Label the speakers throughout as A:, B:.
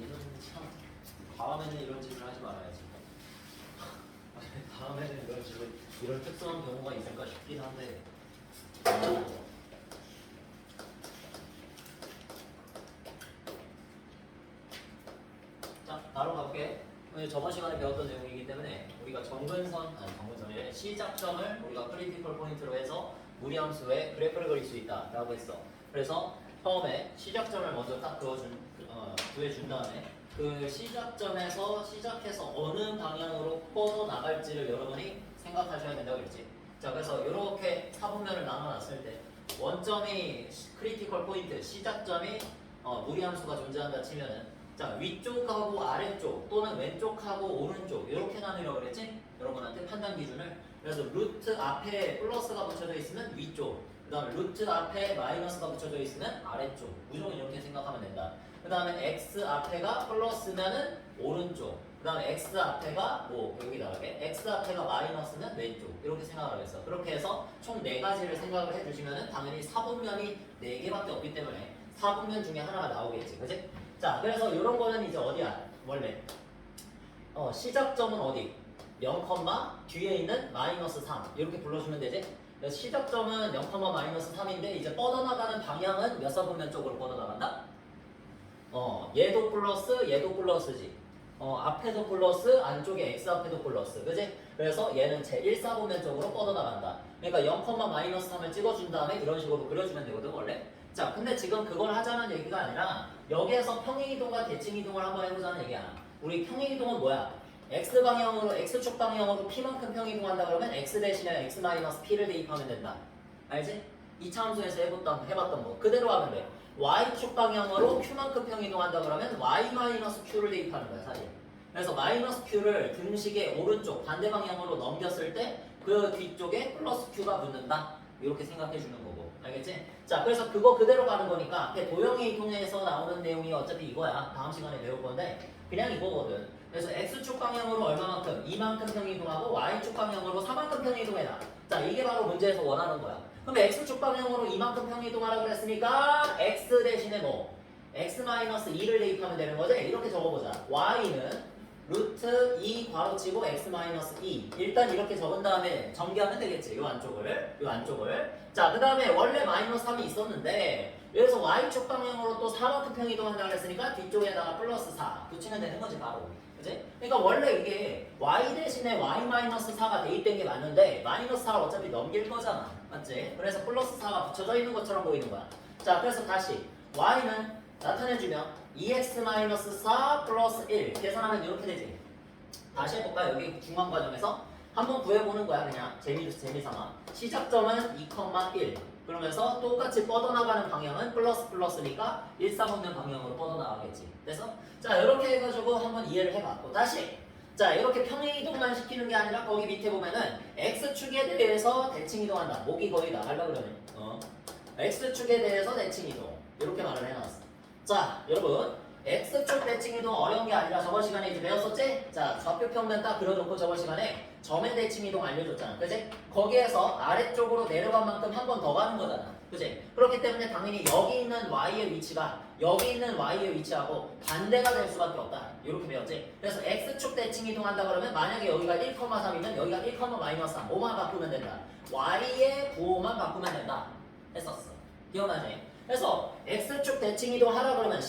A: 얘는 참 다음에는 이런 질문 하지 말아야지. 다음에는 이런 질문 이런 특수한 경우가 있을까 싶긴 한데. 자, 바로 가볼게. 저번 시간에 배웠던 내용이기 때문에 우리가 정근선의 시작점을 우리가 크리티컬 포인트로 해서 무리함수의 그래프를 그릴 수 있다라고 했어. 그래서 처음에 시작점을 먼저 딱 구해준 다음에 그 시작점에서 시작해서 어느 방향으로 뻗어 나갈지를 여러분이 생각하셔야 된다고 그랬지. 자, 그래서 이렇게 사분면을 나눠놨을 때 원점이 크리티컬 포인트, 시작점이 무리함수가 존재한다 치면은 자, 위쪽하고 아래쪽 또는 왼쪽하고 오른쪽 이렇게 나누려고 그랬지? 여러분한테 판단 기준을. 그래서 루트 앞에 플러스가 붙여져 있으면 위쪽, 그 다음에 루트 앞에 마이너스가 붙여져 있으면 아래쪽. 무조건 이렇게 생각하면 된다. 그 다음에 x 앞에가 플러스면은 오른쪽, 그 다음에 x 앞에가 여기 나가게 x 앞에가 마이너스면 왼쪽. 이렇게 생각을 하겠어. 그렇게 해서 총 4가지를 생각을 해주시면은 당연히 사분면이 4개밖에 없기 때문에 사분면 중에 하나가 나오겠지. 그치? 자, 그래서 이런 거는 이제 어디야? 원래 시작점은 어디? 0, 뒤에 있는 마이너스 3 이렇게 불러주면 되지? 그래서 시작점은 0, 마이너스 3인데 이제 뻗어나가는 방향은 몇 사분면 쪽으로 뻗어나간다? 얘도 플러스, 얘도 플러스지. 앞에도 플러스, 안쪽에 x 앞에도 플러스. 그지? 그래서 얘는 제 1사분면 쪽으로 뻗어나간다. 그러니까 0, 마이너스 3을 찍어준 다음에 이런 식으로 그려주면 되거든, 원래. 자, 근데 지금 그걸 하자는 얘기가 아니라 여기에서 평행이동과 대칭이동을 한번 해보자는 얘기야. 우리 평행이동은 뭐야? x방향으로, x축 방향으로 p만큼 평행이동한다 그러면 x 대신에 x-p를 대입하면 된다. 알지? 이차함수에서 해봤던 거 그대로 하면 돼. y축 방향으로 q만큼 평행이동한다 그러면 y-q를 대입하는 거야, 사실. 그래서 마이너스 q를 등식의 오른쪽 반대 방향으로 넘겼을 때 그 뒤쪽에 플러스 q가 붙는다. 이렇게 생각해 주는 거고. 알겠지? 자, 그래서 그거 그대로 가는 거니까 도형의 이동에서 나오는 내용이 어차피 이거야. 다음 시간에 배울 건데 그냥 이거거든. 그래서 x축 방향으로 얼마만큼? 2만큼 평이동하고 y축 방향으로 4만큼 평이동해라. 자, 이게 바로 문제에서 원하는 거야. 그럼 x축 방향으로 2만큼 평이동하라고 그랬으니까 x 대신에 x-2를 대입하면 되는 거지? 이렇게 적어보자. y는 루트 2 괄호치고 x-2 일단 이렇게 적은 다음에 전개하면 되겠지. 요 안쪽을 자, 그 다음에 원래 마이너스 3이 있었는데 여기서 y축 방향으로 또 4만큼 평이동한다고 했으니까 뒤쪽에다가 플러스 4 붙이면 되는 거지 바로. 그치? 그러니까 원래 이게 y 대신에 y-4가 대입된 게 맞는데 마이너스 4를 어차피 넘길 거잖아. 맞지? 그래서 플러스 4가 붙여져 있는 것처럼 보이는 거야. 자, 그래서 다시 y는 나타내주면 2x-4 플러스 1 계산하면 이렇게 되지. 다시 해볼까? 여기 중간 과정에서 한번 구해보는 거야. 그냥 재미삼아. 시작점은 2,1 그러면서 똑같이 뻗어나가는 방향은 플러스니까 1,4분면 방향으로 뻗어나가겠지. 됐어? 자, 이렇게 해가지고 한번 이해를 해봐. 또 다시 자, 이렇게 평행이동만 시키는 게 아니라 거기 밑에 보면은 x축에 대해서 대칭이동한다. 목이 거의 나가려고 그러네. x축에 대해서 대칭이동 이렇게 말을 해놨어. 자, 여러분 x축 대칭이동 어려운 게 아니라 저번 시간에 이제 배웠었지? 자, 좌표 평면 딱 그려놓고 저번 시간에 점의 대칭이동 알려줬잖아. 그치? 거기에서 아래쪽으로 내려간 만큼 한 번 더 가는 거잖아. 그치? 그렇기 때문에 당연히 여기 있는 y의 위치가 여기 있는 y의 위치하고 반대가 될 수밖에 없다. 이렇게 배웠지? 그래서 x축 대칭이동 한다 그러면 만약에 여기가 1,3이면 여기가 1,-3 5만 바꾸면 된다. y의 부호만 바꾸면 된다. 했었어. 기억나지? 그래서 x축 대칭이동 하라 그러면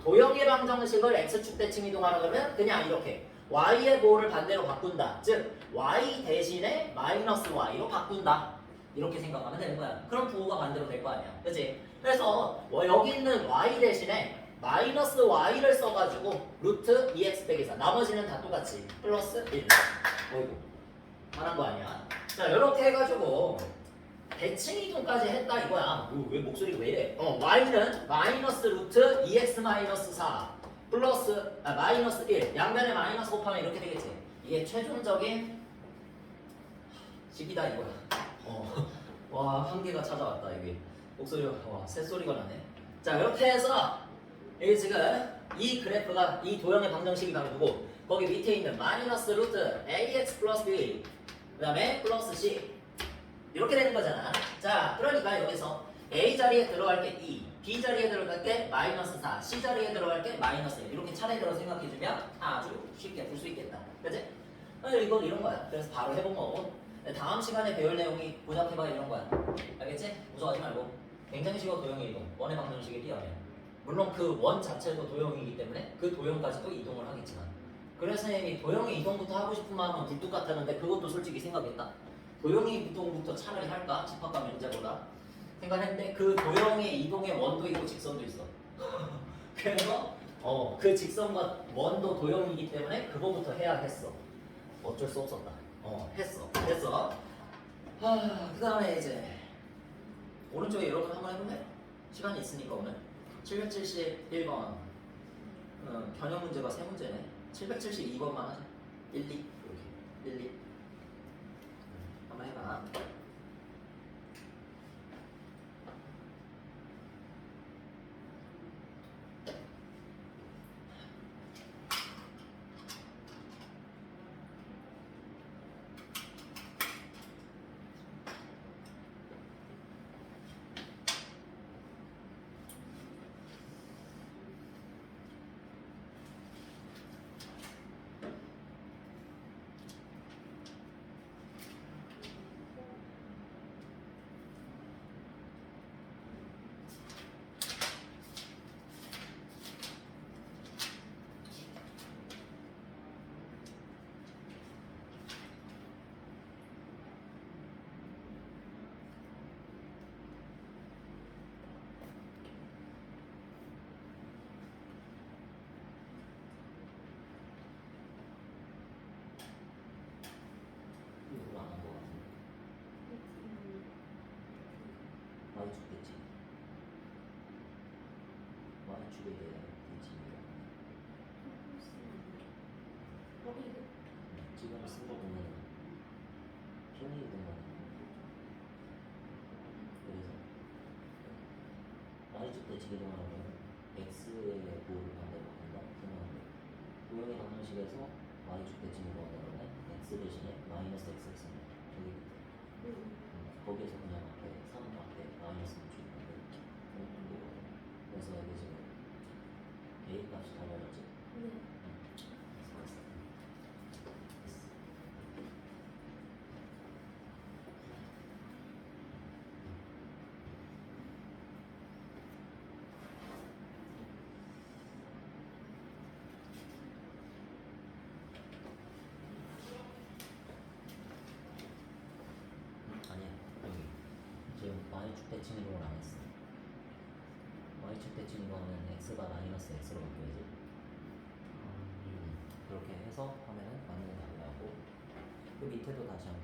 A: 도형의 방정식을 x축 대칭이동 하라 그러면 그냥 이렇게 y의 부호를 반대로 바꾼다. 즉 y 대신에 마이너스 y로 바꾼다. 이렇게 생각하면 되는 거야. 그럼 부호가 반대로 될 거 아니야. 그치? 그래서 여기 있는 y 대신에 마이너스 y를 써가지고 루트 2x 빼기 4 나머지는 다 똑같이 플러스 1 어이구 말한 거 아니야. 자, 이렇게 해가지고 대칭이동까지 했다 이거야. 왜 목소리가 왜 이래? y는 마이너스 루트 2x-4 플러스 마이너스 1 양면에 마이너스 곱하면 이렇게 되겠지. 이게 최종적인 식이다 이거야. 와, 한계가 찾아왔다 이게. 목소리가 새소리가 나네. 자, 이렇게 해서 이게 지금 이 그래프가 이 도형의 방정식이 바로 누구? 거기 밑에 있는 마이너스 루트 ax 플러스 b 그 다음에 플러스 c 이렇게 되는 거잖아. 자, 그러니까 여기서 a 자리에 들어갈 게 2 B 자리에 들어갈 게 마이너스 4, C 자리에 들어갈 게 마이너스 1 이렇게 차례대로 생각해주면 아주 쉽게 풀 수 있겠다. 그치? 이건 이런 거야. 그래서 바로 해본 거고 다음 시간에 배울 내용이 고작해봐 이런 거야. 알겠지? 무서워하지 말고 굉장히 쉬워 도형의 이동. 원의 방정식에 비하면 물론 그 원 자체도 도형이기 때문에 그 도형까지도 이동을 하겠지만 그래서 선생님이 도형의 이동부터 하고 싶은 마음은 굴뚝 같았는데 그것도 솔직히 생각했다. 도형의 이동부터 차라리 할까? 집합과 면제보다 생각했는데 그 도형의 이동의 원도 있고 직선도 있어. 그래서 그 직선과 원도 도형이기 때문에 그거부터 해야 했어. 어쩔 수 없었다. 했어. 그 다음에 이제 오른쪽에 여러분 한번 해볼래? 시간이 있으니까 오늘 771번 변형 문제가 3문제네 772번만 하자 1, 2 이렇게 1, 2 한번 해봐. 이거 안한 거 같은데 많이 죽겠지. 많이 죽게 되지. 지금 쓴 거 보면 편의이동만 그래서 많이 죽게 지기동하면 x의 보호를 반대로 한다. 그러면 도형의 방정식에서 많이 죽게 지기동하면 x 대신에 마이너스 xx입니다. 저기 거기에서 그냥 앞에 3 앞에 마이너스를 주는 건데 그래서 여기 지금 a 값이 달라졌지? 아니야 여기 지금 y축 대칭 이동을 안 했어. y축 대칭 이동하면 x가 마이너스 x로 바뀌어야지. 그렇게 해서 하면은 맞는 답이 나오고 그 밑에도 다시 한번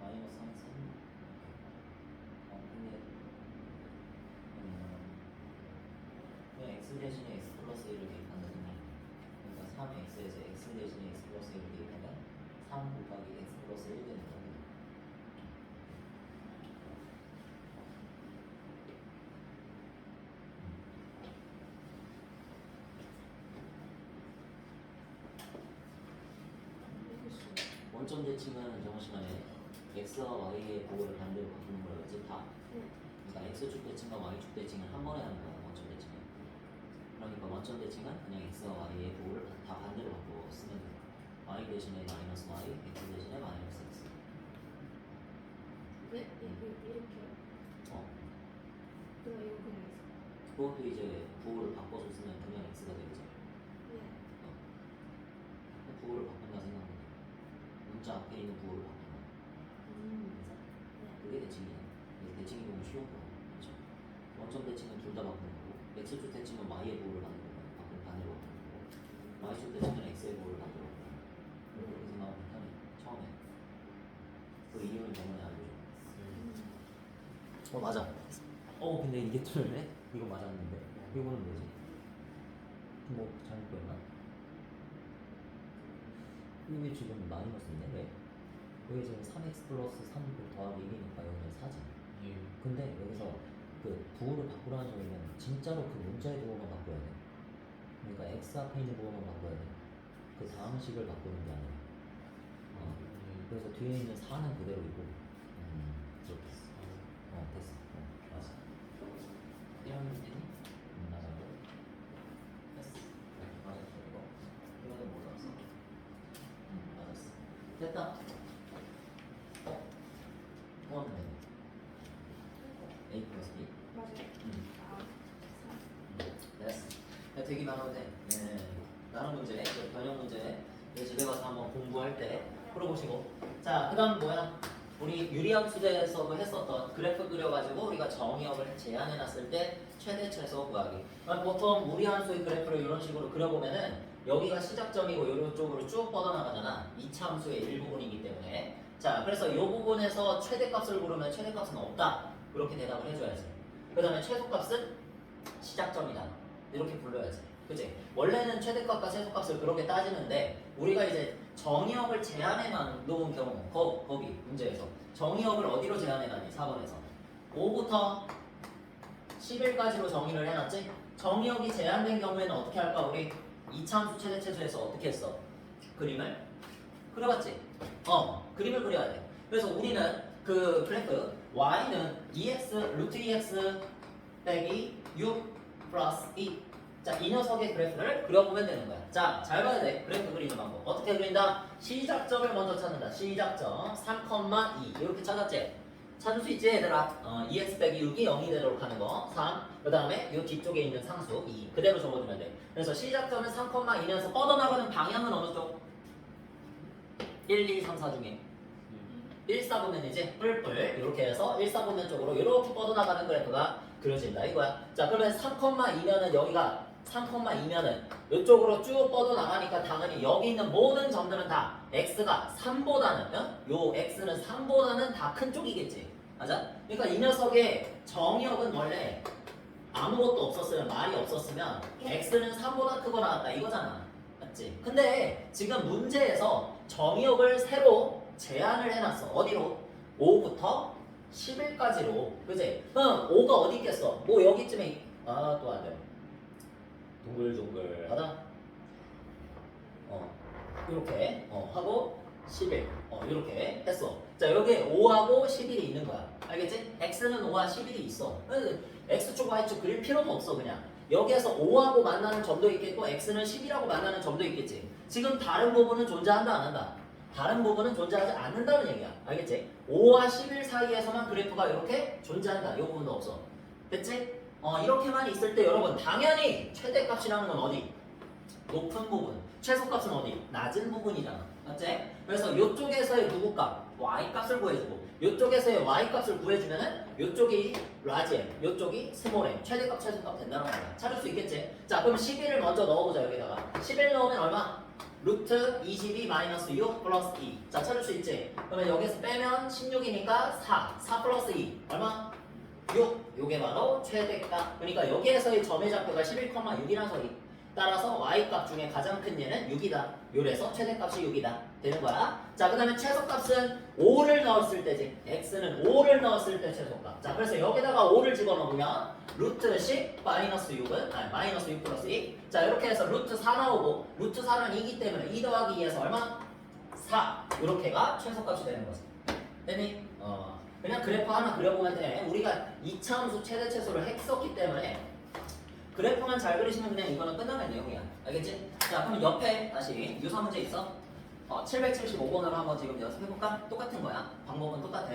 A: 마이너스 3 근데 그냥 x 대신에 x 플러스 1을 대입하는 거야. 그러니까 3x에서 x 대신에 x 플러스 1을 대입하면 3 곱하기 x 플러스 1이 되는 거야. 원점 대칭은 정원 시간에 x와 y의 보호를 반대로 바꾸는 거였지 다. 그러니까 x축 대칭과 y축 대칭을 한 번에 하는 거야 원점 대칭은. 그러니까 원점 대칭은 그냥 x와 y의 보호를 다 반대로 바꾸고 쓰면 돼. y 대신에 마이너스 y, x 대신에 마이너스 x.
B: 네? 이렇게요? 그럼 이거 그냥 있어.
A: 그것도 이제 부호를 바꿔서 쓰면 그냥 x가 되겠죠.
B: 네.
A: 부호를 바꾼다 생각하면 문자 앞에 있는 부호를 바꾼다. 그래서 그게 대칭이야. 대칭이 너무 쉬운 거야. 그렇죠? 원점 대칭은 둘 다 바꾸는 거고 x축 대칭은 y의 부호를 반대로 바꾸는 거고 y축 대칭은 x의 부호를 반대로 바꾸는 거고 그렇게 생각하면 편해. 처음에 그 이유는 저번에 알려줘. 맞아. 근데 이게 틀렸네? 이거 맞았는데 이거는 뭐지? 뭐 잘못 보였나? 이게 지금 마이너스인데 왜? 여기 지금 3x 플러스 3 더하기 1이니까 여기는 4지. 근데 여기서 그 부호를 바꾸라는 소리는 진짜로 그 문자의 부호만 바꿔야 돼. 그러니까 x 앞에 있는 부호만 바꿔야 돼. 그 다음 식을 바꾸는 게 아니야. 그래서 뒤에 있는 4는 그대로이고 이렇게 됐어. 됐어. 맞아. 이런 문제니? 맞아. 됐어. 맞았어. 이거는 못 왔어. 맞았어. 됐다. 포함은 되네. A 플러스 B.
B: 맞아요.
A: 됐어. 되기만 하면 돼. 다른 문제, 변형 문제 집에 가서 한번 공부할 때 풀어보시고. 자, 그 다음 뭐야? 우리 유리함수대에서도 했었던 그래프 그려가지고 우리가 정의역을 제한해놨을 때 최대 최소 구하기. 보통 무리함수의 그래프를 이런 식으로 그려보면은 여기가 시작점이고 이쪽으로 쭉 뻗어나가잖아. 이차함수의 일부분이기 때문에. 자, 그래서 이 부분에서 최대값을 고르면 최대값은 없다. 그렇게 대답을 해줘야지. 그 다음에 최소값은 시작점이다. 이렇게 불러야지. 그치? 원래는 최대값과 최소값을 그렇게 따지는데 우리가 이제 정의역을 제한해 놓은 경우 거기 문제에서 정의역을 어디로 제한해 놨니? 4번에서 5부터 11까지로 정의를 해놨지? 정의역이 제한된 경우에는 어떻게 할까? 우리 이차함수 최대 최소에서 어떻게 했어? 그림을 그려봤지? 그림을 그려야 돼. 그래서 우리는 그 그래프 y는 2x 루트 2x 빼기 6 플러스 2. 자, 이 녀석의 그래프를 그려보면 되는 거야. 자, 잘 봐야 돼. 그래프 그리는 방법. 어떻게 그린다? 시작점을 먼저 찾는다. 시작점 3,2 이렇게 찾았지? 찾을 수 있지 얘들아? 2x 빼기 6이 0이 되도록 하는 거 3. 그 다음에 이 뒤쪽에 있는 상수 2 그대로 적어주면 돼. 그래서 시작점은 3,2면서 뻗어나가는 방향은 어느 쪽? 1, 2, 3, 4 중에 1, 4분면이지? 뿔뿔 이렇게 해서 1, 4분면 쪽으로 이렇게 뻗어나가는 그래프가 그려진다 이거야. 자, 그러면 3,2면은 여기가 3,2면은 이쪽으로 쭉 뻗어나가니까 당연히 여기 있는 모든 점들은 다 x가 3보다는 요 x는 3보다는 다 큰 쪽이겠지. 맞아? 그러니까 이 녀석의 정의역은 원래 아무것도 없었으면 말이 없었으면 x는 3보다 크고 나왔다 이거잖아. 맞지? 근데 지금 문제에서 정의역을 새로 제한을 해놨어. 어디로? 5부터 11까지로. 그지? 그럼 5가 어디 있겠어? 뭐 여기쯤에 또 안 돼. 동글동글하다. 이렇게 하고 11 이렇게 했어. 자, 여기에 5하고 11이 있는 거야. 알겠지? x는 5와 11이 있어. x축 y축 그릴 필요도 없어. 그냥 여기에서 5하고 만나는 점도 있겠고 x는 11하고 만나는 점도 있겠지. 지금 다른 부분은 존재한다 안 한다? 다른 부분은 존재하지 않는다는 얘기야. 알겠지? 5와 11 사이에서만 그래프가 이렇게 존재한다. 이 부분도 없어. 됐지? 이렇게만 있을 때 여러분 당연히 최대값이라는 건 어디? 높은 부분. 최소값은 어디? 낮은 부분이잖아. 맞지? 그래서 이쪽에서의 누구 값? y값을 구해주고 이쪽에서의 y값을 구해주면은 이쪽이 라지 m, 이쪽이 스몰 m. 최대값, 최소값 된다는 거야. 찾을 수 있겠지? 자, 그럼 11을 먼저 넣어보자. 여기다가 11 넣으면 얼마? 루트 22 마이너스 6 플러스 2. 자, 찾을 수 있지? 그러면 여기서 빼면 16이니까 4 플러스 2 얼마? 6. 요게 바로 최대값. 그러니까 여기에서의 점의 좌표가 11,6이라는 소리. 따라서 y값 중에 가장 큰 얘는 6이다. 요래서 최대값이 6이다. 되는 거야. 자, 그 다음에 최소값은 5를 넣었을 때지. x는 5를 넣었을 때 최소값. 자, 그래서 여기다가 5를 집어넣으면 루트 10 마이너스 6은 마이너스 6 플러스 2. 자, 이렇게 해서 루트 4 나오고 루트 4는 2기 때문에 2 더하기 2에서 얼마? 4. 이렇게가 최소값이 되는 거지. 됐니? 그냥 그래프 하나 그려보면 돼. 우리가 이차함수 최대 최소를 했었기 때문에 그래프만 잘 그리시면 그냥 이거는 끝나는 내용이야. 알겠지? 자, 그럼 옆에 다시 유사 문제 있어? 775번으로 한번 지금 연습해볼까? 똑같은 거야. 방법은 똑같아.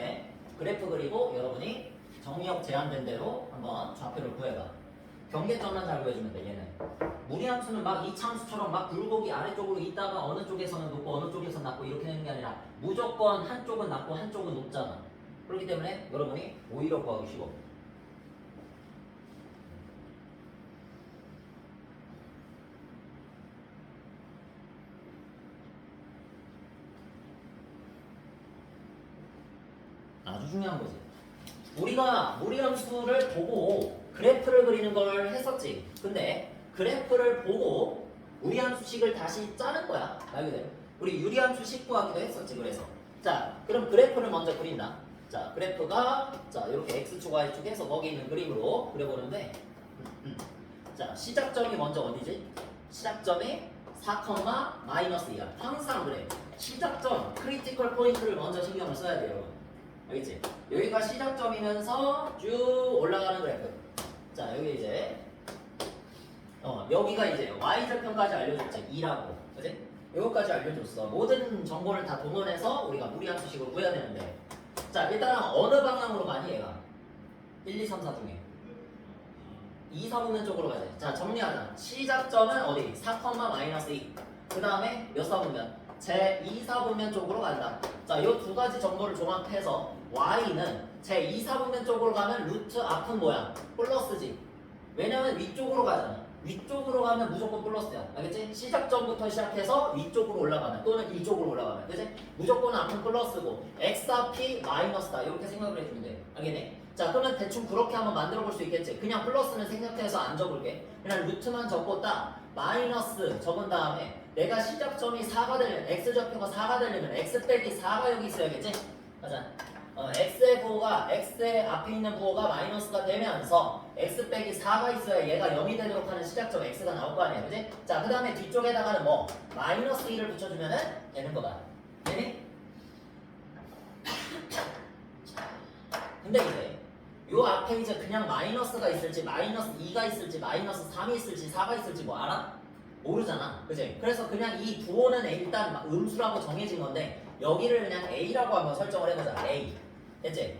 A: 그래프 그리고 여러분이 정의역 제한된 대로 한번 좌표를 구해봐. 경계점만 잘 구해주면 돼. 얘는 무리함수는 막 이차함수처럼 막 굴곡이 아래쪽으로 있다가 어느 쪽에서는 높고 어느 쪽에서는 낮고 이렇게 되는 게 아니라 무조건 한쪽은 낮고 한쪽은 높잖아. 그렇기 때문에 여러분이 오히려 구하기 쉬워. 아주 중요한 거지. 우리가 무리함수를 보고 그래프를 그리는 걸 했었지. 근데 그래프를 보고 무리함수식을 다시 짜는 거야. 말 그대로. 우리 유리함수식 구하기도 했었지. 그래서 자, 그럼 그래프를 먼저 그린다. 자, 그래프가 자 이렇게 x축 y축 해서 거기 있는 그림으로 그려보는데 자, 시작점이 먼저 어디지? 시작점이 4, 마이너스 2야. 항상 그래. 시작점, 크리티컬 포인트를 먼저 신경을 써야 돼요. 알겠지? 여기가 시작점이면서 쭉 올라가는 그래프. 자, 여기 이제 여기가 이제 y절편까지 알려줬지. 2라고. 그지? 요거까지 알려줬어. 모든 정보를 다 동원해서 우리가 무리함수식으로 구해야 되는데, 자, 일단 어느 방향으로 가니 얘가? 1, 2, 3, 4 중에 2, 4분면 쪽으로 가자. 자, 정리하자. 시작점은 어디? 4, 마이너스 2. 그 다음에 몇 4분면? 제 2, 4분면 쪽으로 간다. 자, 요 두 가지 정보를 종합해서 y는 제 2, 4분면 쪽으로 가면 루트 앞은 뭐야? 플러스지. 왜냐면 위쪽으로 가잖아. 위쪽으로 가면 무조건 플러스야. 알겠지? 시작점부터 시작해서 위쪽으로 올라가면 또는 이쪽으로 올라가면, 그치? 무조건 앞은 플러스고 x 앞이 마이너스다. 이렇게 생각을 해주면 돼. 알겠네? 자, 그러면 대충 그렇게 한번 만들어 볼 수 있겠지? 그냥 플러스는 생략해서 안 적을게. 그냥 루트만 적고 딱 마이너스 적은 다음에 내가 시작점이 4가 되려면 x좌표가 4가 되려면 x 빼기 4가 여기 있어야겠지? 가자. x의 부호가 x의 앞에 있는 부호가 마이너스가 되면서 x 빼기 4가 있어야 얘가 0이 되도록 하는 시작점 x가 나올 거 아니야, 그지? 자, 그 다음에 뒤쪽에다가는 뭐 마이너스 2를 붙여주면은 되는 거다. 되니? 근데 이제 요 앞에 이제 그냥 마이너스가 있을지 마이너스 2가 있을지 마이너스 3이 있을지 4가 있을지 뭐 알아? 모르잖아, 그지? 그래서 그냥 이 부호는 일단 음수라고 정해진 건데 여기를 그냥 a라고 한번 설정을 해보자. a. 됐지?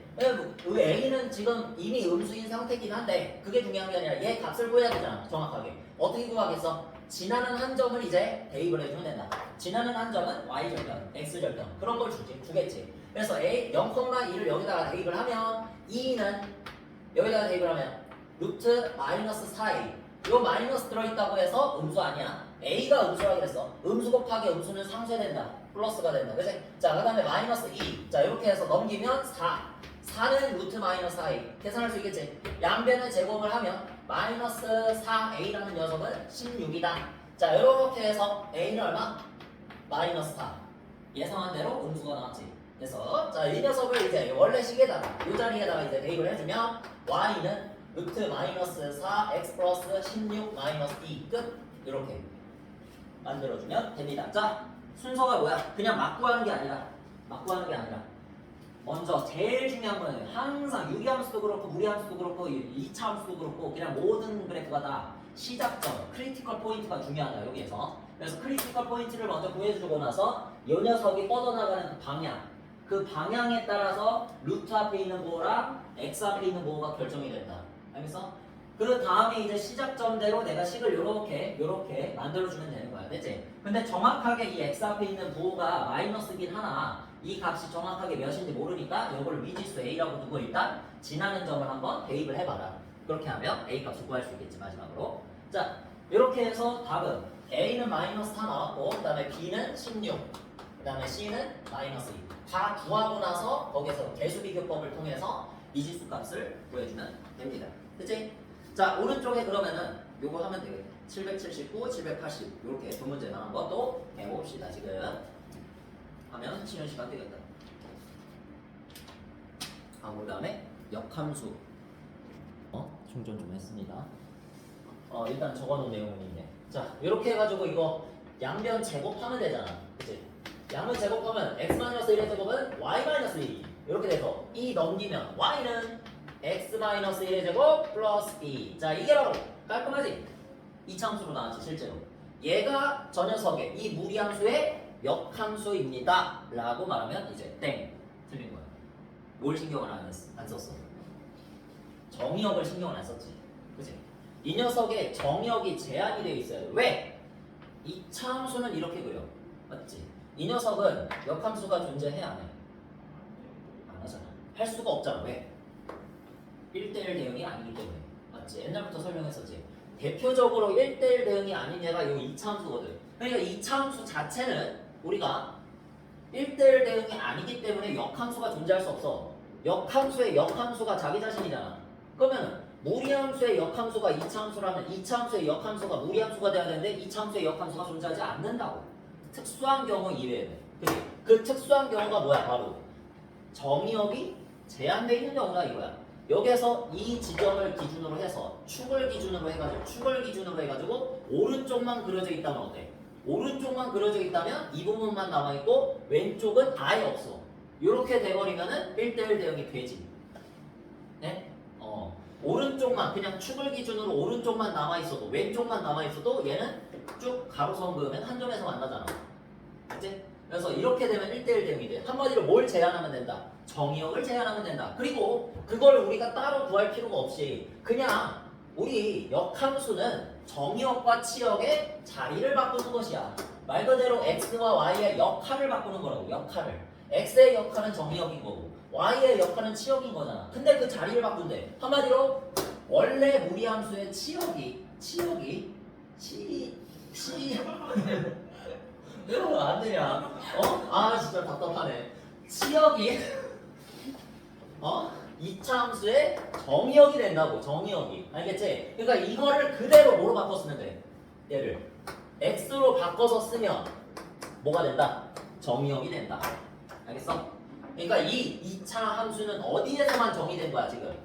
A: 그 a는 지금 이미 음수인 상태긴 한데 그게 중요한 게 아니라 얘 값을 구해야 되잖아. 정확하게 어떻게 구하겠어? 지나는 한 점을 이제 대입을 해주면 된다. 지나는 한 점은 y절편, x절편 그런 걸 주겠지. 그래서 a 0,2를 여기다가 대입을 하면 2는 여기다가 대입을 하면 루트 마이너스 4a. 요 마이너스 들어있다고 해서 음수 아니야. a가 음수라 그랬어. 음수 곱하기 음수는 상쇄된다. 플러스가 된다. 그치? 자, 그 다음에 마이너스 2. 자, 이렇게 해서 넘기면 4. 4는 루트 마이너스 4a. 계산할 수 있겠지? 양변을 제곱을 하면 마이너스 4a라는 녀석은 16이다. 자, 이렇게 해서 a는 얼마? 마이너스 4. 예상한 대로 음수가 나왔지. 그래서 자, 이 녀석을 이제 원래 식에다가 이 자리에다가 이제 대입을 해주면 y는 루트 마이너스 4 x 플러스 16 마이너스 2 끝. 이렇게 만들어주면 됩니다. 자, 순서가 뭐야? 그냥 막 구하는 게 아니라 먼저 제일 중요한 거는 항상 유리함수도 그렇고 무리함수도 그렇고 2차 함수도 그렇고 그냥 모든 그래프가 다 시작점, 크리티컬 포인트가 중요하다 여기에서. 그래서 크리티컬 포인트를 먼저 구해주고 나서 이 녀석이 뻗어나가는 그 방향에 따라서 루트 앞에 있는 부호랑 x 앞에 있는 부호가 결정이 된다. 알겠어? 그 다음에 이제 시작점대로 내가 식을 요렇게 만들어주면 되는 거야. 됐지? 근데 정확하게 이 x 앞에 있는 부호가 마이너스긴 하나 이 값이 정확하게 몇인지 모르니까 이걸 미지수 a라고 두고 일단 지나는 점을 한번 대입을 해봐라. 그렇게 하면 a 값을 구할 수 있겠지 마지막으로. 자, 이렇게 해서 답은 a는 마이너스 4 나왔고 그 다음에 b는 16 그 다음에 c는 마이너스 2 다 구하고 나서 거기에서 개수비교법을 통해서 미지수 값을 구해주면 됩니다. 그치? 자, 오른쪽에 그러면은 요거 하면 되겠다. 779, 780 이렇게 두 문제만 한번 또 해봅시다. 지금 하면 쉬는 시간 되겠다. 그 다음에 역함수 충전 좀 했습니다. 일단 적어놓은 내용은 있네. 자, 이렇게 해가지고 이거 양변 제곱하면 되잖아. 그치? 양을 제곱하면 x-1의 제곱은 y-2 이렇게 돼서 이 넘기면 y는 x-1의 제곱 플러스 2. 자, 이게 바로 깔끔하지? 이차함수로 나왔지 실제로. 얘가 저 녀석의 이 무리함수의 역함수입니다 라고 말하면 이제 땡 틀린 거야. 뭘 신경을 안 썼어? 정의역을 신경을 안 썼지. 그치? 이 녀석의 정의역이 제한이 되어 있어요. 왜? 이차함수는 이렇게 그려. 맞지? 이 녀석은 역함수가 존재해 안 해? 안 하잖아. 할 수가 없잖아. 왜? 1대1 대응이 아니기 때문에. 맞지? 옛날부터 설명했었지. 대표적으로 1대1 대응이 아닌 얘가 이 2차함수거든. 그러니까 2차함수 자체는 우리가 1대1 대응이 아니기 때문에 역함수가 존재할 수 없어. 역함수의 역함수가 자기 자신이잖아. 그러면 무리함수의 역함수가 2차함수라면 2차함수의 역함수가 무리함수가 돼야 되는데 2차함수의 역함수가 존재하지 않는다고. 특수한 경우 이외에는. 그치? 그 특수한 경우가 뭐야? 바로 정의역이 제한되어 있는 경우다 이거야. 여기에서 이 지점을 기준으로 해서 축을 기준으로 해가지고 오른쪽만 그려져 있다면 어때? 오른쪽만 그려져 있다면 이 부분만 남아있고 왼쪽은 아예 없어. 이렇게 돼버리면은 1대1 대응이 되지. 네? 오른쪽만 그냥 축을 기준으로 오른쪽만 남아있어도 왼쪽만 남아있어도 얘는 쭉 가로선 그으면 한 점에서 만나잖아. 그치? 그래서 이렇게 되면 1대1 대응이 돼. 한마디로 뭘 제한하면 된다? 정의역을 제한하면 된다. 그리고 그걸 우리가 따로 구할 필요가 없이 그냥 우리 역함수는 정의역과 치역의 자리를 바꾸는 것이야. 말 그대로 x와 y의 역할을 바꾸는 거라고. 역할을. x의 역할은 정의역인 거고 y의 역할은 치역인 거잖아. 근데 그 자리를 바꾼대. 한마디로 원래 무리함수의 치역이 이러면 안 되냐? 아 진짜 답답하네. 치역이 이차 함수의 정의역이 된다고. 정의역이. 알겠지? 그러니까 이거를 그대로 뭐로 바꿔 쓰면 돼? 얘를 x로 바꿔서 쓰면 뭐가 된다? 정의역이 된다. 알겠어? 그러니까 이 2차 함수는 어디에서만 정의된 거야 지금?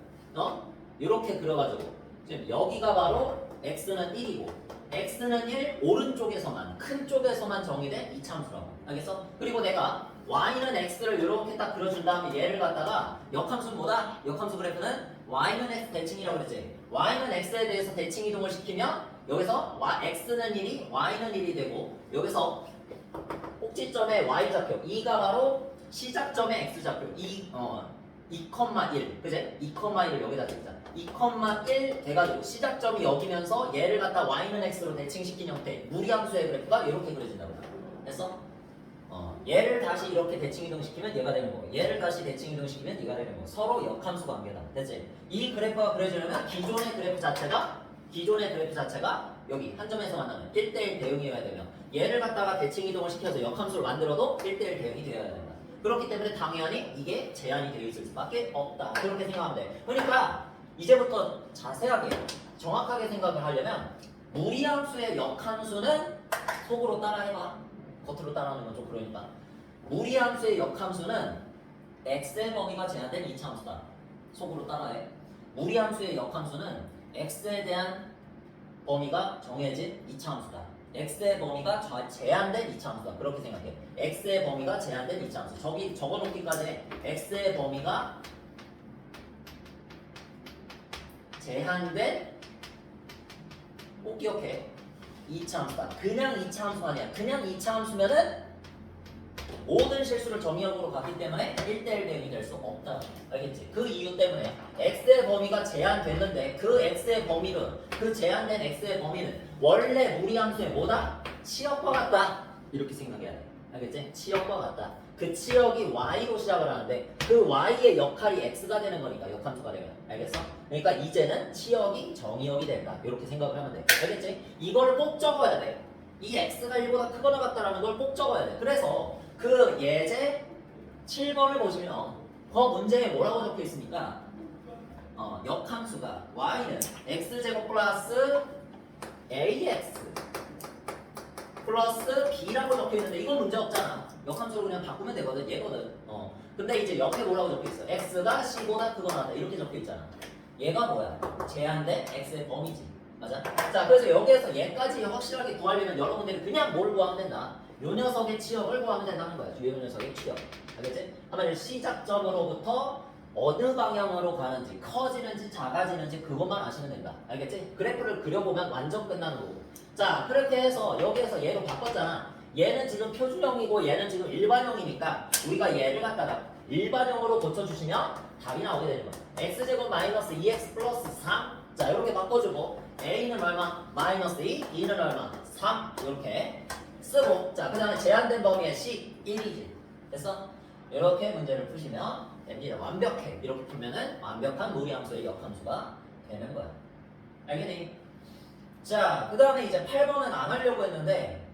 A: 이렇게 그려가지고 지금 여기가 바로 x는 1이고 x는 1 오른쪽에서만 큰 쪽에서만 정의된 2차 함수라고. 알겠어? 그리고 내가 y는 x를 이렇게 딱 그려준 다음에 얘를 갖다가 역함수는 뭐다? 역함수 그래프는 y는 x 대칭이라고 그랬지? y는 x에 대해서 대칭 이동을 시키면 여기서 x는 1이 y는 1이 되고 여기서 꼭지점의 y좌표 2가 바로 시작점의 x좌표 2,1 그제? 2,1을 여기다 쓰자. 2,1 돼가지고 시작점이 여기면서 얘를 갖다 y는 x로 대칭시킨 형태 무리함수의 그래프가 이렇게 그려진다고. 됐어? 얘를 다시 이렇게 대칭 이동시키면 얘가 되는 거고 얘를 다시 대칭 이동시키면 얘가 되는 거고 서로 역함수 관계다. 됐지? 이 그래프가 그려지려면 기존의 그래프 자체가 여기 한 점에서 만나면 1대1 대응이어야 되면 얘를 갖다가 대칭 이동을 시켜서 역함수를 만들어도 1대1 대응이 되어야 된다. 그렇기 때문에 당연히 이게 제한이 되어 있을 수밖에 없다. 그렇게 생각하면 돼. 그러니까 이제부터 자세하게 정확하게 생각을 하려면 무리함수의 역함수는 속으로 따라해봐. 겉으로 따라하는 건 좀 그러니까 무리함수의 역함수는 x의 범위가 제한된 2차 함수다. 속으로 따라해. 무리함수의 역함수는 x에 대한 범위가 정해진 2차 함수다. x의 범위가 제한된 2차 함수다. 그렇게 생각해. x의 범위가 제한된 2차 함수. 저기 적어놓기까지 해. x의 범위가 제한된 꼭 기억해. 2차 함수다. 그냥 2차 함수가 아니야. 그냥 2차 함수면은 모든 실수를 정의역으로 갔기 때문에 1대1 대응이 될 수 없다. 알겠지? 그 이유 때문에 x의 범위가 제한됐는데 그 x의 범위는 그 제한된 x의 범위는 원래 무리함수의 뭐다? 치역과 같다. 이렇게 생각해야 돼. 알겠지? 치역과 같다. 그 치역이 y로 시작을 하는데 그 y의 역할이 x가 되는 거니까 역함수가 되면. 알겠어? 그러니까 이제는 치역이 정의역이 된다. 이렇게 생각을 하면 돼. 알겠지? 이걸 꼭 적어야 돼. 이 x가 1보다 크거나 같다라는 걸 꼭 적어야 돼. 그래서 그 예제 7번을 보시면 그 문제에 뭐라고 적혀 있습니까? 역함수가 y는 x제곱 플러스 ax 플러스 b라고 적혀 있는데 이건 문제 없잖아. 역함수로 그냥 바꾸면 되거든. 얘거든. 근데 이제 옆에 뭐라고 적혀 있어? x가 c보다 크거나 같다. 이렇게 적혀 있잖아. 얘가 뭐야? 제한된 x의 범위지. 맞아? 자, 그래서 여기에서 얘까지 확실하게 구하려면 여러분들이 그냥 뭘 구하면 된다? 요 녀석의 치역을 구하면 된다는 거야. 요 녀석의 치역. 알겠지? 하면 시작점으로부터 어느 방향으로 가는지, 커지는지 작아지는지 그것만 아시면 된다. 알겠지? 그래프를 그려보면 완전 끝나는 거고. 자, 그렇게 해서 여기에서 얘로 바꿨잖아. 얘는 지금 표준형이고 얘는 지금 일반형이니까 우리가 얘를 갖다가 일반형으로 고쳐주시면 답이 나오게 되는 거야. x제곱 마이너스 2x 플러스 3. 자, 이렇게 바꿔주고 a는 얼마? 마이너스 2, b는 얼마? 3. 이렇게 쓰고 자, 그 다음에 제한된 범위의 c 1이지. 됐어? 이렇게 문제를 푸시면 됩니다. 완벽해. 이렇게 풀면은 완벽한 무리함수의 역함수가 되는 거야. 알겠니? 자, 그 다음에 이제 8번은 안 하려고 했는데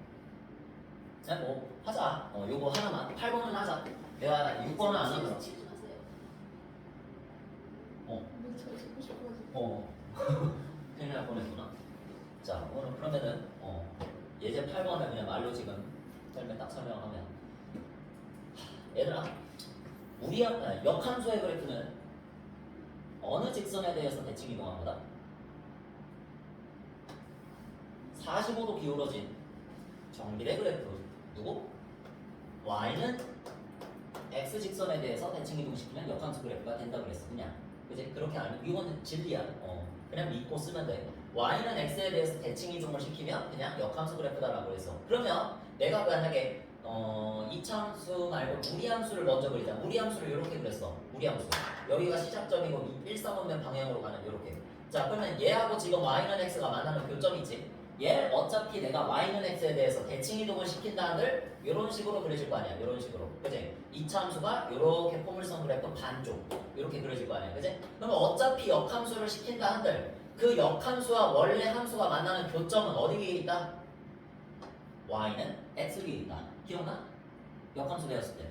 A: 뭐 하자. 요거 하나만 8번은 하자. 내가 6번은 안 하면
B: 치지 마세요.
A: 어.
B: 저 듣고 싶어가지고.
A: 큰일 날 뻔했구나. 자, 오늘 그러면은 예제 8번을 그냥 말로 지금 짧게 딱 설명하면 얘들아 역함수의 그래프는 어느 직선에 대해서 대칭 이동한 거다? 45도 기울어진 정비례 그래프 누구? y는 x 직선에 대해서 대칭 이동시키면 역함수 그래프가 된다 그랬어. 그냥 그지? 그렇게 알면 이거는 진리야. 그냥 믿고 쓰면 돼. y는 x에 대해서 대칭 이동을 시키면 그냥 역함수 그래프다라고 했어. 그러면 내가 만약에 이차함수 말고 무리함수를 먼저 그리자. 무리함수를 이렇게 그렸어. 무리함수. 여기가 시작점이고 일사분면 방향으로 가는 이렇게. 자, 그러면 얘하고 지금 y는 x가 만나는 교점이 있지. 얘 어차피 내가 y는 x에 대해서 대칭 이동을 시킨다 한들 이런 식으로 그려질 거 아니야. 이런 식으로. 그지? 이차함수가 이렇게 포물선 그래프 반쪽 이렇게 그려질 거 아니야. 그지? 그러면 어차피 역함수를 시킨다 한들 그 역함수와 원래 함수가 만나는 교점은 어디 위에 있다? y는 x 위에 있다. 기억나? 역함수 배웠을 때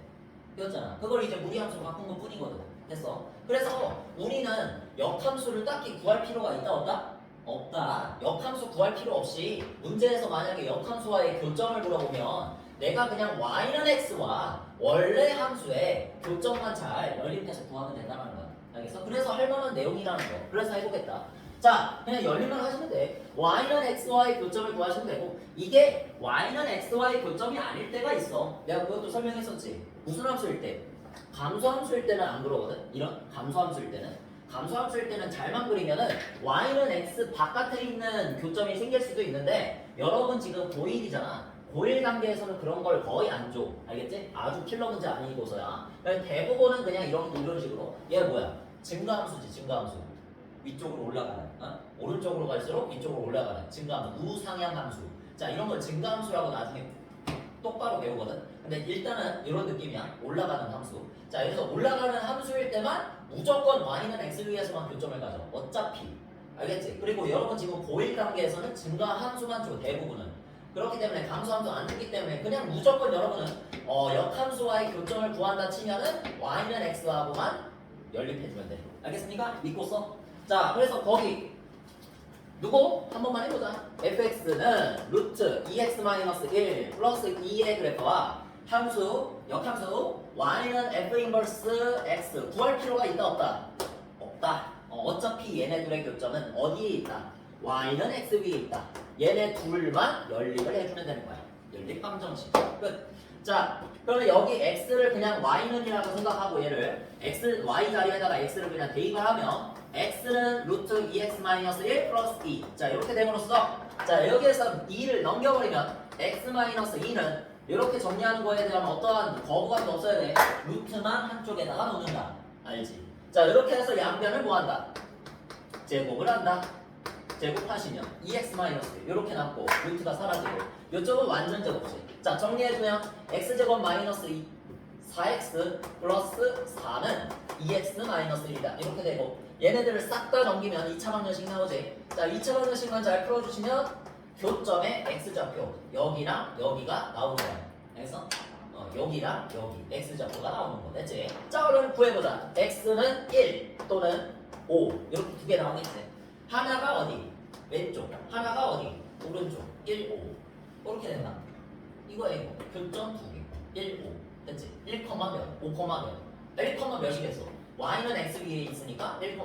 A: 배웠잖아. 그걸 이제 무리함수로 바꾼 것 뿐이거든. 됐어. 그래서 우리는 역함수를 딱히 구할 필요가 있다 없다? 없다. 역함수 구할 필요 없이 문제에서 만약에 역함수와의 교점을 물어보면 내가 그냥 y는 x와 원래 함수의 교점만 잘 연립해서 구하면 된다는 거야. 알겠어? 그래서 할 만한 내용이라는 거. 그래서 해보겠다. 자, 그냥 연립만 하시면 돼. y는 x와의 교점을 구하시면 되고 이게 y는 x와의 교점이 아닐 때가 있어. 내가 그것도 설명했었지. 무슨 함수일 때? 감소함수일 때는 안 그러거든. 이런 감소함수일 때는 잘만 그리면은 y는 x 바깥에 있는 교점이 생길 수도 있는데 여러분 지금 고1이잖아. 고1 단계에서는 그런 걸 거의 안 줘. 알겠지? 아주 킬러 문제 아니고서야. 대부분은 그냥 이런 식으로. 얘 뭐야? 증가함수지, 증가함수. 위쪽으로 올라가는, 오른쪽으로 갈수록 위쪽으로 올라가는 증가함수, 우상향 함수. 자, 이런 걸 증가함수라고 나중에 똑바로 배우거든. 근데 일단은 이런 느낌이야. 올라가는 함수. 자, 그래서 올라가는 함수일 때만 무조건 y는 x 위에서만 교점을 가져. 어차피. 알겠지? 그리고 여러분 지금 고1 단계에서는 증가함수만 줘. 대부분은. 그렇기 때문에 감소함수 안 주기 때문에 그냥 무조건 여러분은 역함수와의 교점을 구한다 치면은 y는 x하고만 연립해주면 돼. 알겠습니까? 믿고 써. 자, 그래서 거기 누구? 한 번만 해보자. fx는 루트 2x-1 플러스 2의 그래프와 함수, 역함수 y는 f 인버스 x 구할 필요가 있다 없다? 없다. 어차피 얘네들의 교점은 어디에 있다? y는 x 위에 있다. 얘네 둘만 연립을 해주면 되는 거야. 연립 방정식. 끝. 자, 그러면 여기 x를 그냥 y는이라고 생각하고 얘를 x, y 자리에다가 x를 그냥 대입을 하면 x는 루트 2x-1 플러스 2. 자, 이렇게 됨으로써 자, 여기에서 2를 넘겨버리면 x-2는 이렇게 정리하는 거에 대한 어떠한 거부감도 없어야 돼. 루트만 한쪽에다가 놓는다. 알지? 자, 이렇게 해서 양변을 뭐한다? 제곱을 한다. 제곱하시면 2x-1 이렇게 남고 루트가 사라지고 이쪽은 완전 제곱식. 자, 정리해주면 x제곱 마이너스 2 4x 플러스 4는 2x-1이다. 이렇게 되고 얘네들을 싹 다 넘기면 2차 방정식 나오지. 자, 2차 방정식만 잘 풀어주시면 교점의 x좌표 여기랑 여기가 나오는 거야. 그래서 여기랑 여기 x좌표가 나오는 거 됐지? 자, 그럼 구해보자. x는 1 또는 5 이렇게 두 개 나오겠지. 하나가 어디? 왼쪽. 하나가 어디? 오른쪽. 1, 5 이렇게 된다. 이거에 교점 두 개. 1, 5 됐지? 1, 몇? 5, 몇? 1, 몇이겠어? y는 x 위에 있으니까 1, 1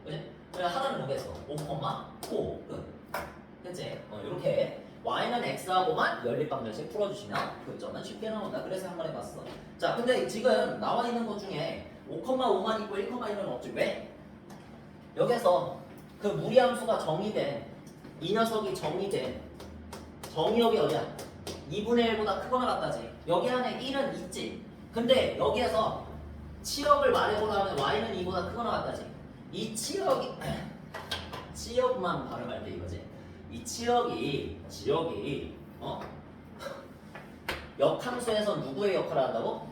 A: 그지? 그래 하나는 뭐겠어? 5, 5 끝. 됐지? 이렇게 y는 x하고만 연립방정식 풀어주시면 교점은 쉽게 나온다. 그래서 한번 해봤어. 자, 근데 지금 나와 있는 것 중에 5,5만 있고 1,1은 없지. 왜? 여기서 그 무리함수가 정의된 이 녀석이 정의된 정의역이 어디야? 2분의 1보다 크거나 같다지. 여기 안에 1은 있지. 근데 여기에서 치역을 말해보려면 y는 2보다 크거나 같다지. 이 치역이 치역만 발음할 때 이거지. 이 지역이 역함수에서 누구의 역할을 한다고?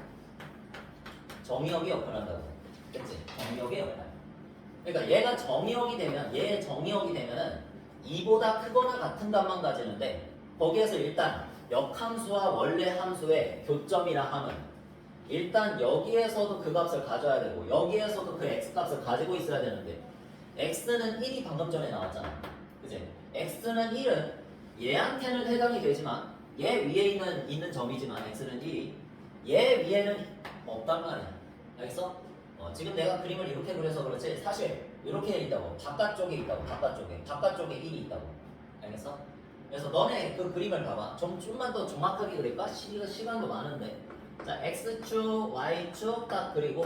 A: 정의역의 역할을 한다고. 그치? 정의역의 역할. 그러니까 얘가 정의역이 되면 얘의 정의역이 되면은 2보다 크거나 같은 값만 가지는데 거기에서 일단 역함수와 원래 함수의 교점이라 함은 일단 여기에서도 그 값을 가져야 되고 여기에서도 그 x값을 가지고 있어야 되는데 x는 1이 방금 전에 나왔잖아. 그치? x는 1은 얘한테는 해당이 되지만 얘 위에 있는 점이지만 x는 1이 얘 위에는 없단 말이야. 알겠어? 지금 내가 그림을 이렇게 그려서 그렇지 사실 이렇게 있다고 바깥쪽에 있다고 바깥쪽에 1이 있다고. 알겠어? 그래서 너네 그 그림을 봐봐. 좀만 더 정확하게 그릴까? 시간도 많은데. 자, x축, y축 딱 그리고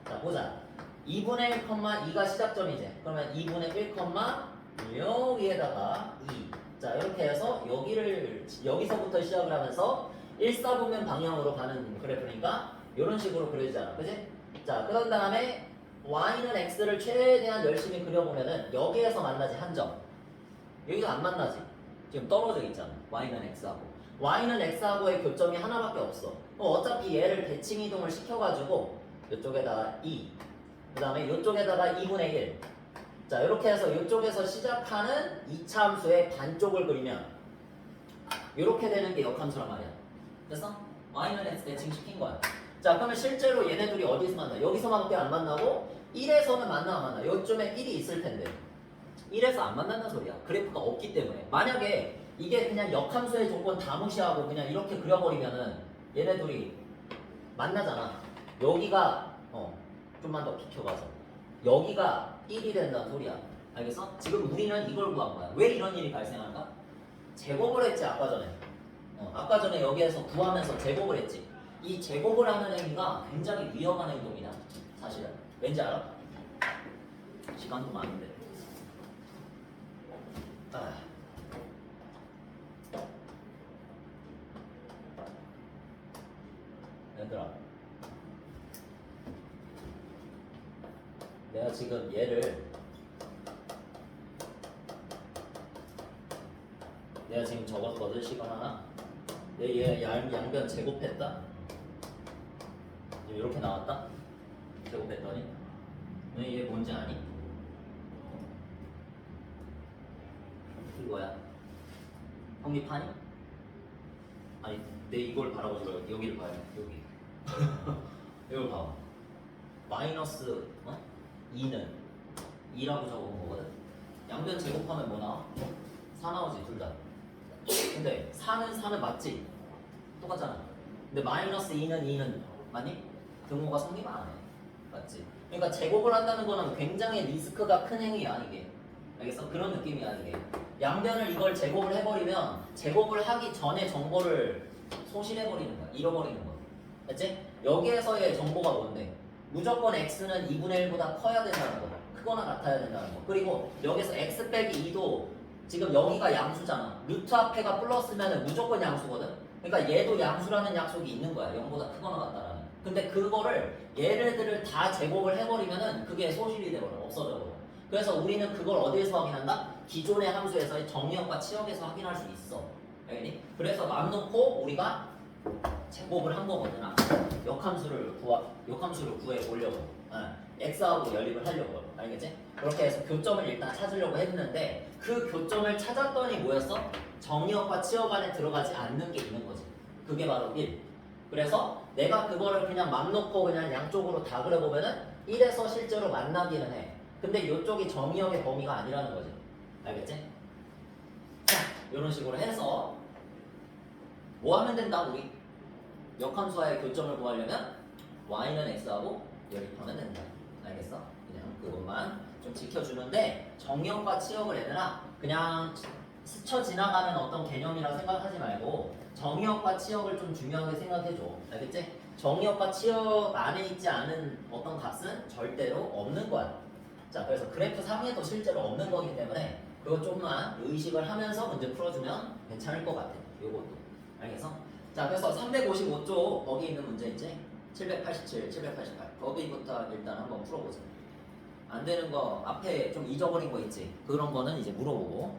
A: 자 보자. 2분의 1,2가 시작점이지. 그러면 2분의 1, 여기에다가 2. 자 이렇게 해서 여기서부터 시작을 하면서 1사분면 방향으로 가는 그래프니까 이런 식으로 그려지잖아. 그지? 자 그런 다음에 y는 x를 최대한 열심히 그려보면은 여기에서 만나지 한 점. 여기서 안 만나지. 지금 떨어져 있잖아. y는 x하고. y는 x하고의 교점이 하나밖에 없어. 어차피 얘를 대칭 이동을 시켜가지고 이쪽에다가 2. 그 다음에 이쪽에다가 2분의 1. 자 이렇게 해서 이쪽에서 시작하는 2차 함수의 반쪽을 그리면 이렇게 되는 게 역함수란 말이야. 됐어? y는 x 대칭시킨 거야. 자 그러면 실제로 얘네들이 어디서 만나? 여기서만밖에 안 만나고 1에서는 만나 안 만나? 요쯤에 1이 있을 텐데 1에서 안 만난다는 소리야. 그래프가 없기 때문에. 만약에 이게 그냥 역함수의 조건 다 무시하고 그냥 이렇게 그려버리면은 얘네들이 만나잖아. 여기가 좀만 더 비켜가서 여기가 1이 된다는 소리야. 알겠어? 지금 우리는 이걸 구한 거야. 왜 이런 일이 발생할까? 제곱을 했지 아까 전에. 아까 전에 여기에서 구하면서 제곱을 했지. 이 제곱을 하는 행위가 굉장히 위험한 행동이다. 사실은. 왠지 알아? 시간도 많은데. 얘들아, 내가 지금 내가 지금 적었거든. 시간 하나. 얘 양변 제곱했다. 이렇게 나왔다. 제곱했더니 얘 뭔지 아니? 이거야. 성립하니? 아니 내 이걸 바라보지 말고 여기를 봐야 돼. 여기. 이걸 봐봐. 마이너스 2는 2라고 적어본 거거든. 양변 제곱하면 뭐 나와? 4 나오지 둘 다. 근데 4는 맞지? 똑같잖아. 근데 마이너스 2는 맞니? 등호가 성립 안 해. 맞지? 그러니까 제곱을 한다는 거는 굉장히 리스크가 큰 행위야 이게. 알겠어? 그런 느낌이야 이게. 양변을 이걸 제곱을 해버리면 제곱을 하기 전에 정보를 소실해버리는 거야. 잃어버리는 거야. 알지? 여기에서의 정보가 뭔데? 무조건 x는 2분의 1보다 커야 된다는 거. 크거나 같아야 된다는 거. 그리고 여기서 x 빼기 2도 지금 여기가 양수잖아. 루트 앞에가 플러스면 무조건 양수거든. 그러니까 얘도 양수라는 약속이 있는 거야. 0보다 크거나 같다라는. 근데 그거를 얘네들을 다 제곱을 해버리면은 그게 소실이 돼버려. 없어져 버려. 그래서 우리는 그걸 어디에서 확인한다? 기존의 함수에서의 정의역과 치역에서 확인할 수 있어. 알겠니? 그래서 맘 놓고 우리가 제곱을 한 거거든. 역함수를 구해 보려고. x하고 연립을 하려고. 알겠지? 그렇게 해서 교점을 일단 찾으려고 했는데 그 교점을 찾았더니 뭐였어? 정의역과 치역 안에 들어가지 않는 게 있는 거지. 그게 바로 1. 그래서 내가 그거를 그냥 맘 놓고 그냥 양쪽으로 다 그려보면은 1에서 실제로 만나기는 해. 근데 이쪽이 정의역의 범위가 아니라는 거지. 알겠지? 자, 이런 식으로 해서 뭐 하면 된다 우리? 역함수와의 교점을 구하려면 y는 x하고 연립하면 된다. 알겠어? 그냥 그것만 좀 지켜주는데 정의역과 치역을 얘들아 그냥 스쳐 지나가는 어떤 개념이라 생각하지 말고 정의역과 치역을 좀 중요하게 생각해줘. 알겠지? 정의역과 치역 안에 있지 않은 어떤 값은 절대로 없는 거야. 자, 그래서 그래프 상에도 실제로 없는 거기 때문에 그거 좀만 의식을 하면서 문제 풀어주면 괜찮을 것 같아. 요것도. 알겠어? 자, 그래서 355쪽 거기 있는 문제 있지? 787, 788 거기부터 일단 한번 풀어보자. 안 되는 거 앞에 좀 잊어버린 거 있지? 그런 거는 이제 물어보고